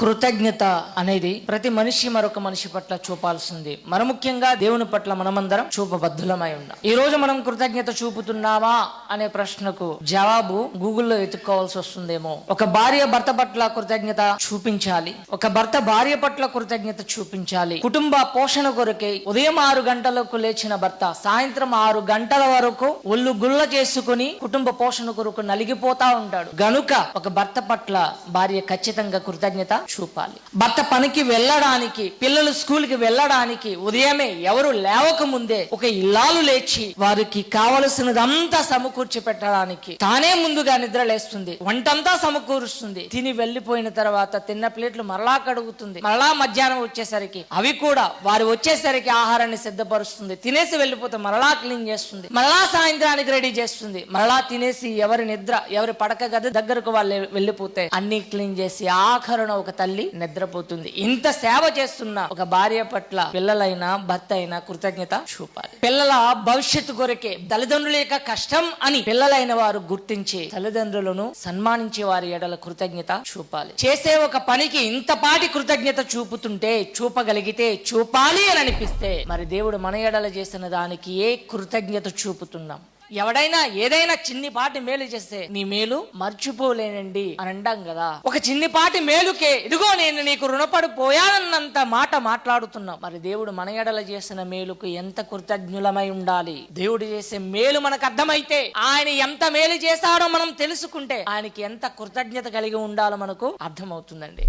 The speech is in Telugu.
కృతజ్ఞత అనేది ప్రతి మనిషి మరొక మనిషి పట్ల చూపాల్సింది. మరి ముఖ్యంగా దేవుని పట్ల మనమందరం చూపబద్ధులమై ఉన్నాం. ఈ రోజు మనం కృతజ్ఞత చూపుతున్నామా అనే ప్రశ్నకు జవాబు గూగుల్లో వెతుక్కోవాల్సి వస్తుందేమో. ఒక భార్య భర్త పట్ల కృతజ్ఞత చూపించాలి, ఒక భర్త భార్య పట్ల కృతజ్ఞత చూపించాలి. కుటుంబ పోషణ కొరకై ఉదయం 6 గంటలకు లేచిన భర్త సాయంత్రం 6 గంటల వరకు ఒళ్ళు గుల్ల చేసుకుని కుటుంబ పోషణ కొరకు నలిగిపోతా ఉంటాడు. గనుక ఒక భర్త పట్ల భార్య ఖచ్చితంగా కృతజ్ఞత చూపాలి. భర్త పనికి వెళ్ళడానికి, పిల్లలు స్కూల్ కి వెళ్ళడానికి ఉదయమే ఎవరు లేవక ముందే ఒక ఇల్లాలు లేచి వారికి కావలసినదంతా సమకూర్చి పెట్టడానికి తానే ముందుగా నిద్ర లేస్తుంది, వంటంతా సమకూరుస్తుంది. తిని వెళ్లిపోయిన తర్వాత తిన్న ప్లేట్లు మరలా కడుగుతుంది. మరలా మధ్యాహ్నం వచ్చేసరికి అవి కూడా వారు వచ్చేసరికి ఆహారాన్ని సిద్ధపరుస్తుంది. తినేసి వెళ్ళిపోతే మరలా క్లీన్ చేస్తుంది. మరలా సాయంత్రానికి రెడీ చేస్తుంది. మరలా తినేసి ఎవరి నిద్ర ఎవరి పడక గది దగ్గరకు వాళ్ళు వెళ్ళిపోతే అన్ని క్లీన్ చేసి ఆఖరున ఒక తల్లి నిద్రపోతుంది. ఇంత సేవ చేస్తున్న ఒక భార్య పట్ల పిల్లలైనా భర్త అయినా కృతజ్ఞత చూపాలి. పిల్లల భవిష్యత్తు కొరకే తల్లిదండ్రుల యొక్క కష్టం అని పిల్లలైన వారు గుర్తించి తల్లిదండ్రులను సన్మానించే వారి ఎడల కృతజ్ఞత చూపాలి. చేసే ఒక పనికి ఇంతపాటి కృతజ్ఞత చూపుతుంటే, చూపగలిగితే, చూపాలి అని అనిపిస్తే మరి దేవుడు మన ఎడల చేసిన దానికి ఏ కృతజ్ఞత చూపుతున్నాం? ఎవడైనా ఏదైనా చిన్నిపాటి మేలు చేస్తే నీ మేలు మర్చిపోలేనండి అని అంటాం కదా. ఒక చిన్నిపాటి మేలుకే ఇదిగో నేను నీకు రుణపడిపోయానన్నంత మాట మాట్లాడుతున్నాం. మరి దేవుడు మన ఎడల చేసిన మేలుకు ఎంత కృతజ్ఞులమై ఉండాలి. దేవుడు చేసే మేలు మనకు అర్థమైతే, ఆయన ఎంత మేలు చేశాడో మనం తెలుసుకుంటే ఆయనకి ఎంత కృతజ్ఞత కలిగి ఉండాలో మనకు అర్థమవుతుందండి.